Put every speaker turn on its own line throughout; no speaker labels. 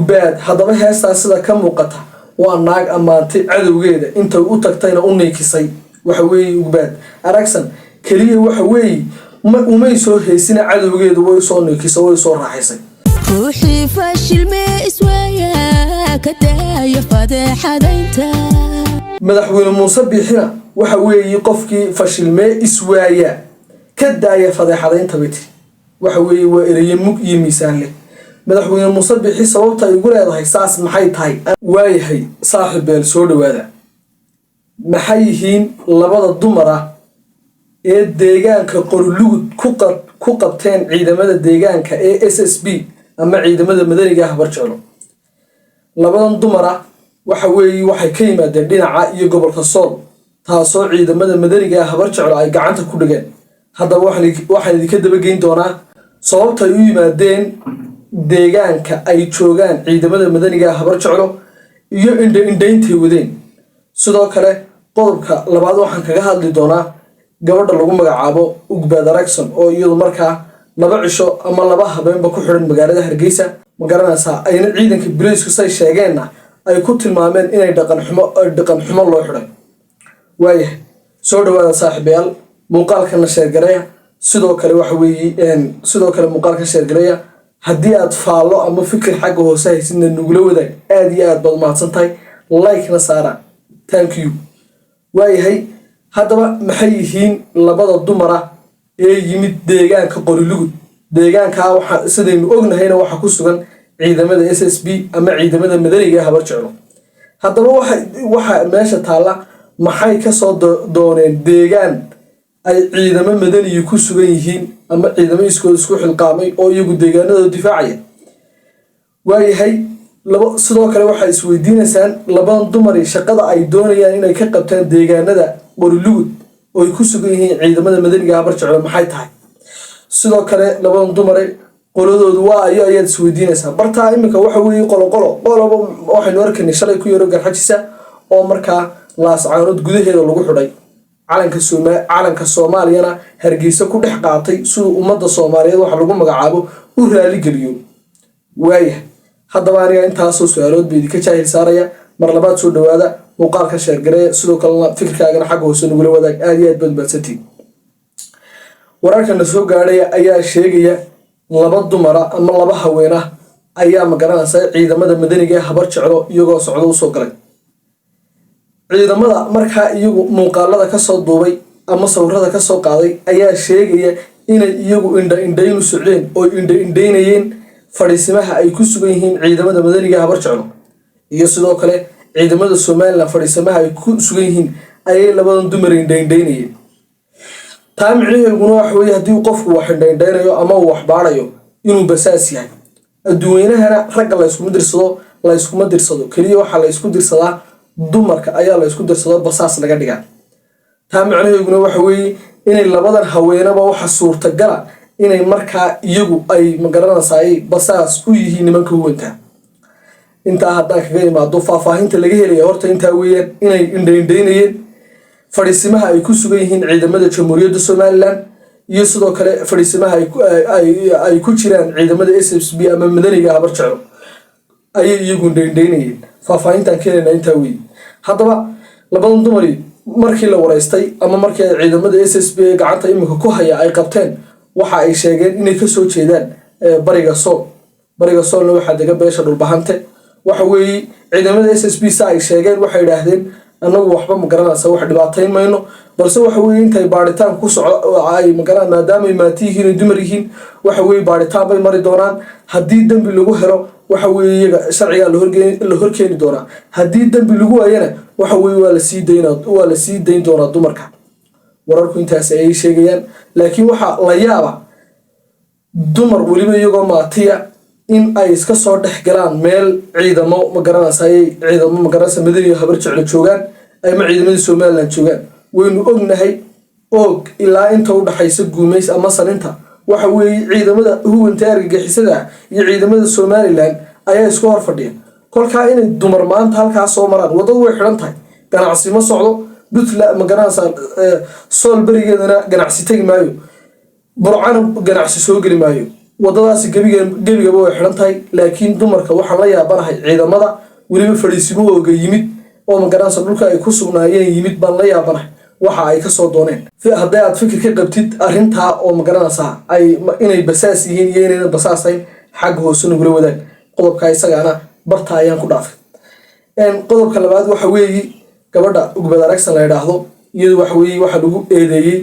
ugbaad haddaba heestaa sida ka muuqata waa naag ammaantay cadowgeeda intay u tagtayna u neekisay waxa weeye ugbaad aragsan kaliya waxa weeye umay soo heesina cadowgeedu way soo neekisay way soo raaxaysay
ruuxii fashil ma iswaaya ka daaya fadeexadaynta
madaxweyne muuse biixina waxa weeye qofkii fashilmee iswaaya ka daaya fadeexadaynta biti waxa weeye waa ereye mug iyo miisaan leh madaxweyne muuse biixi sababta ay ugu leedahay saas maxay tahay waayahay saaxiibeel soo dhawaada maxay yihiin labada dumar ah ee deegaanka qorlugud ku qabteen ciidamada deegaanka ee SSB ama ciidamada madaniga ah barjeclo labadan dumar ah waxa weeye waxay ka yimaadeen dhinaca iyo gobolka Sool taasoo ciidamada madaniga ah barjeclo ay gacanta ku dhigeen haddaba waxaan idinka daba geyn doonaa sababta ay u yimaadeen deegaanka ay joogaan ciidamada madaniga ah barjeclo iyo indhaintay wadeen sidoo kale qodobka labaad waxaan kaga hadli doonaa gabadha lagu magacaabo Ugbaad Aragsan oo iyadu markaa laba cisho ama laba habeenba ku xiran magaalada Hargeysa ma garanaysaa ayna ciidanka booliisku say sheegeenna ay ku tilmaameen inay dhaqan xumo loo xiray waayahay soo dhawaada saaxiibayaal muuqaalkana sheer gareeya sidoo kale waxa weeye sidoo kale muuqaalka sheer gareeya haddii aad faallo ama fikir xagga hoose haysidna nugula wadaag aad iyo aad baad mahadsantahay like na saara thank you waayahay haddaba maxay yihiin labada dumar ah ee yimid deegaanka Qorlugud deegaanka waxa sidaynu ognahayna waxa ku sugan ciidamada SSB ama ciidamada madaniga ah barjeclo haddaba waxa meesha taala maxay ka soo dooneen deegaan ay ciidamada madaniga ku sugan yihiin ama ciidamada isku xilqaamay oo iyagu deegaanada difaacaya waayahay sidoo kale waxa isweydiinaysan labadan dumar shaqada ay doonayaan inay ka qabtaan deegaanada Qorlugud oo ay ku sugan yihiin ciidamada madaniga ah barjeclo maxay tahay sidoo kale labadan dumar qoladoodu waa ayaad isweydiinaysaa barta imika waxa weeye qolo waxaynu arkaynay shalay ku yaro garxajisa oo markaa laascaanood gudaheeda lagu xidhay calanka Soomaaliyana Hargeysa ku dhex qaatay sidoo ummadda Soomaaliyeed waxa lagu magacaabo u raali geliyo waayahay haddaba aniga intaas soo su'aalood bay ka jaahil saaraya mar labaad soo dhawaada muuqaalka sheer gareeya sidoo kale fikirkaagana xagga hoose nugula wadaag aad iyo aad badbaadsantiin wararkana soo gaadhay ayaa sheegaya laba dumar ama laba haween ah ayaa ma garanaysaa ciidamada madaniga ah barjeclo iyagoo socdo u soo galay ciidamada markaa iyagu muuqaalada ka soo duubay ama sawirada ka soo qaaday ayaa sheegaya inay iyagu indhayn socdeen oo indhaynayeen fadhiisimaha ay ku sugan yihiin ciidamada madaniga ah barjeclo iyo sidoo kale ciidamada Soomaaliland fadhiisimaha ay ku sugan yihiin ayay labadan dumar indhaynayeen taa micnaheeduna waxa weeye haddii qofku wax indhaynayo ama wax baarayo inuu basaas yahay adduunyahana ragga la iskuma dirsado kaliya waxa la isku dirsadaa dumarka ayaa la isku dirsado basaas laga dhigaa taa micnaheeduna waxa weeye inay labadan haweenaba waxa suurtagal ah inay markaa iyagu ay ma garanaysaa basaas u yihiin nimanka huwanta inta haddaan kaga imaado faahfaahinta laga helayo horta intaa weeyaan inay indhaynayeen fadhiisimaha ay ku sugan yihiin ciidamada Jamhuuriyadda Soomaaliland iyo sidoo kale fadhiisimaha ay ku jiraan ciidamada SSB ama madaniga ah barjeclo ayay iyagu indhaynayeen faahfaahintan keenayna intaa weey haddaba labadan dumar markii la wareystay ama markii ciidamada SSB gacanta imika ku haya ay qabteen waxa ay sheegeen inay ka soo jeedaan bariga Soolna waxa degan beesha dhulbahante waxa weeye ciidamada SSB ay sheegeen waxay yiraahdeen anagu waxba ma garanaysa wax dhibaateyn mayno balse waxa weeye intay baaritaan ku socdo ay ma garanayaan maadaama ay maatiyihiin dumar yihiin waxa weeye baaritaan bay mari doonaan haddii dambi lagu helo waxa weeye iyaga sharciga la horkeeni doonaa haddii dambi lagu waayana waxa weeye waa la sii dayn doonaa dumarka wararku intaas ay sheegayaan laakiin waxa la yaaba dumar waliba iyagoo maatiya in ay iska soo dhex galaan meel ciidamo ma garanaysaa madaniga ah barjeclo joogaan ama ciidamada Soomaaliland joogaan waynu ognahay ilaa inta u dhaxaysa Guumeys ama Saninta waxa weeye ciidamada huwanta argagixisada iyo ciidamada Soomaaliland ayaa isku hor fadhiya kolka inay dumar maanta halkaas soo maraan wadadu way xiran tahay ganacsi ma socdo dutla ma garanaysaa Sool barigeedana ganacsi tagi maayo burcana ganacsi soo gali maayo wadadaasi gebigaba way xiran tahay laakiin dumarka waxaan la yaabanahay ciidamada weliba fadhiisimahooga yimid oo magaranaysa dhulka ay ku sugnaayeen yimid baan la yaabanahay waxa ay kasoo dooneen haddii aad fikir ka qabtid arrintaa oo magaranaysa inay basaas yihiin iyo inayna basaasayn xagga hoose nagula wadaag qodobka isagaana barta ayaan ku dhaafay qodobka labaad waxa weeye gabadha Ugbaad Aragsan la yiraahdo iyadu waxa weeye waxa lagu eedeeyay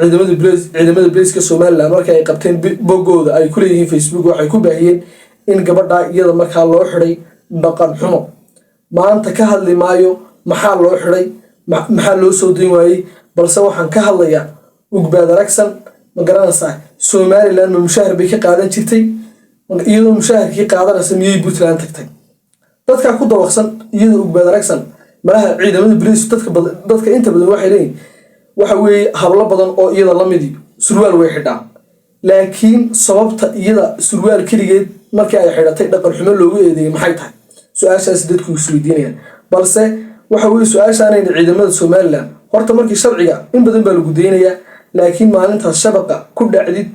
ciidamada Booliska Soomaaliland markay ay qabteen bogooda ay ku leeyihiin Facebook waxay ku baahiyeen in gabadha iyada markaa loo xiray dhaqan xumo maanta ka hadli maayo maxaa loo xiray maxaa loo soo deyn waayay balse waxaan ka hadlayaa Ugbaad Aragsan ma garanaysaa Somaliland ma mushahar bay ka qaadan jirtay iyadoo mushaharkii qaadanaysa miyay Puntland tagtay dadka ku dabaqsan iyadoo Ugbaad Aragsan malaha ciidamada Booliska dadka inta badan waxay leeyihiin waxa weeye hablo badan oo iyada la mid surwaal way xidhaan laakiin sababta iyada surwaal kaligeed markii ay xidhatay dhaqan xumo loogu eedeeyay maxay tahay su'aashaas dadku isweydiinayaan balse waxa weeye su'aashaanay ciidamada Somaliland horta markii sharciga in badan baa lagu deynayaa laakiin maalintaas shabaqa ku dhacdid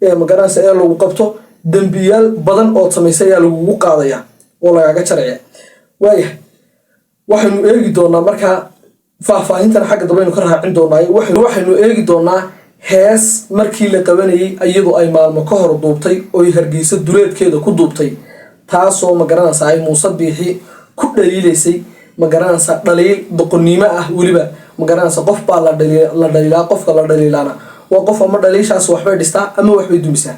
ee magaranaysa ee lagu qabto dambiyaal badan oo sameysay ayaa lagu qaadaya oo lagaga jaraya waxaynu eegi doonaa markaa faahfaahintan xagga dabaynu ka raacin doonaa waxaynu eegi doonaa hees markii la qabanayay iyadoo ay maalmo ka hor duubtay oo Hargeysa duleedkeeda ku duubtay taasoo magaranaysa ay Muuse Biixi ku dhaliilaysay magaranaysa dhaliil doqonnimo ah waliba magaranaysa qof baa la dhaliilaa qofka la dhaliilana waa qof ama dhaliishaas waxbay dhistaa ama waxbay dumisaa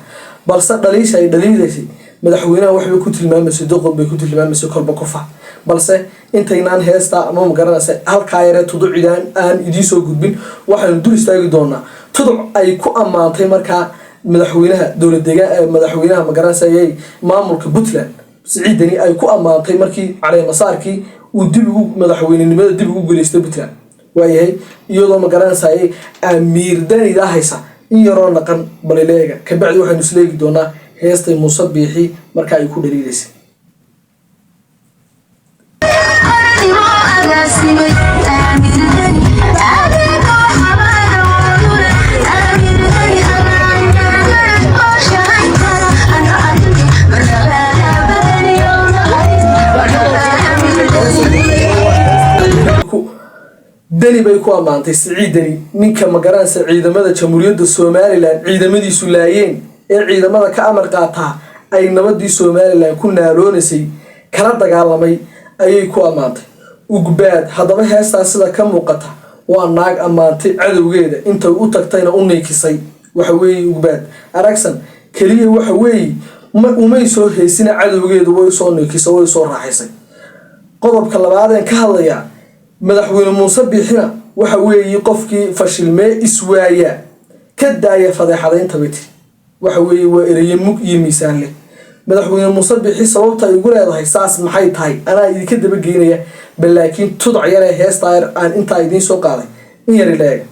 balse dhaliisha ay dhaliilaysay madaxweynaha waxbay ku tilmaamayso doqon bay ku tilmaamayso kolba kofa balse intaynaan heesta ama magaranaysa halkaa yare tuducidaan aan idin soo gudbin waxaanu dul istaagi doonaa tuduc ay ku ammaantay markaa madaxweynaha madaxweynaha magaranaysa maamulka Puntland Siciid Deni ay ku ammaantay markii Cali Masaarkii uu madaxweynenimada dib ugu guuleystay Puntland waayahay iyadoo magaranaysa amiir danida haysa in yaroo naqan balileega ka bacdi waxaanu isleegi doonaa heestay Muuse Biixi marka ay ku dhaliilaysay Deni bay ku ammaantay Siciid Deni ninka magaranaysa ciidamada Jamhuuriyadda Somaliland ciidamadiisu laayeen ee ciidamada ka amar qaata ay nabadii Somaliland ku naaloonasay kala dagaalamay ayay ku ammaantay Ugbaad haddaba heestaas sida ka muuqata waa naag ammaantay cadowgeeda inta u tagtayna u neekisay waxa weeye Ugbaad Aragsan kaliya waxa weeye umay soo heesina cadowgeedu way soo neekisay way soo raaxaysay qodobka labaad ee ka hadlaya madaxweyne Muuse Biixina waxa weeye qofkii fashilmee iswaaya ka daaya fadeexadaynta bati waxa weeye waa ereye mug iyo miisaan leh madaxweyne Muuse Biixi sababta ay ugu leedahay saas maxay tahay anaa idinka daba geynaya balaakiin tuduc yar ee heesta aan inta idin soo qaaday in yar ilaaga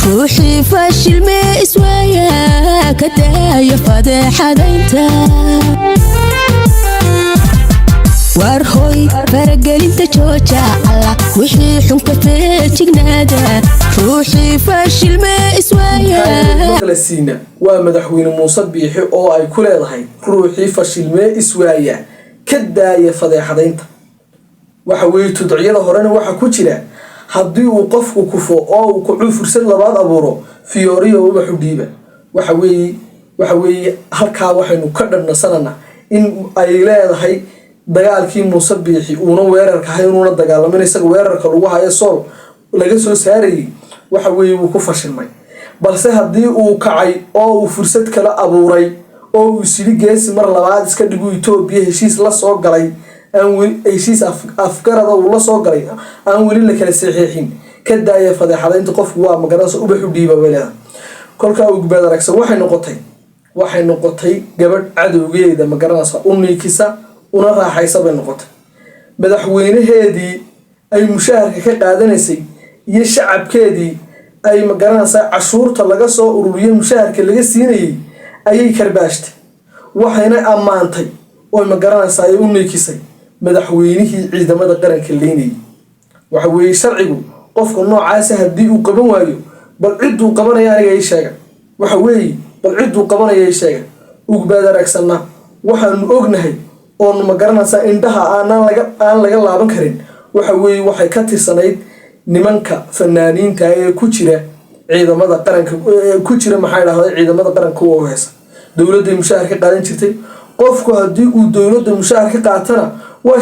ruuxii fashilmee iswaaya ka daaya fadeexadaynta warhoy faragelinta jooja alla wixii xunka feejignaada ruuxii fashilmee iswaaya
waa madaxweyne Muuse Biixi oo ay ku leedahay ruuxii fashilmee iswaaya ka daaya fadeexadaynta waxa weeye tuducyada horena waxa ku jira haddii uu qofku kufo oo uu ku fursad labaad abuuro fiyooriyo uba xudhiiba waxa weeye halkaa waxaynu ka dhannasanana in ay leedahay dagaalkii Muuse Biixi uuna weerarka ahay uuna dagaalamin isaga weerarka lagu hayo sool laga soo saarayay waxa weeye uu ku fashilmay balse haddii uu kacay oo uu fursad kala abuuray oo uu sidi geesi mar labaad iska dhigo Itoobiya heshiis la soo galay heshiis afgarada uu la soo galay aan weli la kala saxiixin ka daaya fadeexadaynta qofku waa magaranaysa uba xudhiiba weelada kolka Ugbaad Aragsan waxay noqotay gabadh cadowgeeda magaranaysa u niikisa una raaxaysa bay noqotay madaxweynaheedii ay mushaharka ka qaadanaysay iyo shacabkeedii ay magaranaysa cashuurta laga soo ururiyo mushaharka laga siinayay ayay karbaashtay waxayna ammaantay oo magaranaysa ay u neekisay madaxweynihii ciidamada qaranka leynayay waxa weeye sharcigu qofka noocaas haddii uu qaban waayo bal cid uu qabanaya aniga ay sheega waxa weeye bal cidduu qabanayay sheega ugbaad aragsanna waxaanu ognahay oonu ma garanaysaa indhaha aan laga laaban karin waxa weeye waxay ka tirsanayd nimanka fanaaniinta ee ku jira ciidamada qaranka ku jira maxay dhahday ciidamada qaranka oo heesa dowladda mushaar ka qaadan jirtay qofku haddii uu dowladda mushaar ka qaatana waa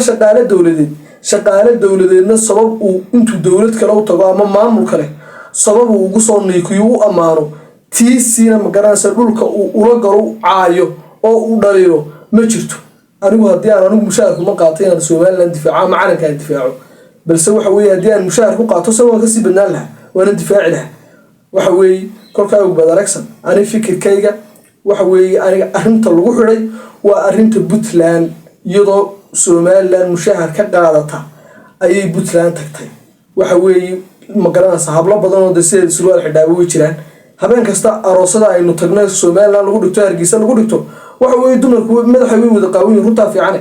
shaqaale dowladeedna sabab uu intuu dowlad kale u tago ama maamul kale sabab uu ugu soo niikiyo u ammaano tiisiina ma garanaysa dhulka uu ula galo caayo oo uu dhaliilo ma jirto anigu haddii aan anigu mushaarku ma qaato inaan Somaliland difaaco ama calankaan difaaco balse waxa weeye haddii aan mushaar ku qaato sabab ka sii badnaan lahaa waana difaaci lahaa waxa weeye kolkaa ugbaad aragsan ani fikirkayga waxa weeye aniga arrinta lagu xidhay waa arrinta Puntland iyadoo Somaliland mushaar ka qaadata ayay Puntland tagtay waxa weeye ma garanaysa hablo badan oo dadka surwaal xidhaabo way jiraan habeen kasta aroosada aynu tagnay Somaliland lagu dhigto Hargeysa lagu dhigto waxa weeye dumarku madaxa way wada qaawin runta fiican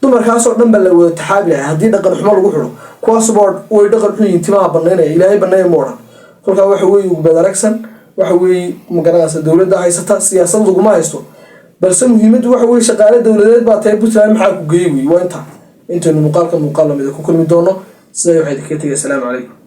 dumarkaas oo dhan baa la wada taxaabi haddii dhaqan xumo lagu xidho kuwaas way dhaqan xun intimaa banaynaya ilaahay banaynaya mooran kolka waxa weeye ugbaad aragsan waxa weeye ma garanaysa dowladda haysata siyaasad lagu ma haysto balse muhiimadu waxa weeye shaqaale dowladeed baa tahay Puntland maxaa ku geeyay waa inta muuqaalka mid ku kulmi doono siday waxay ka tagay. Assalaamu calaykum.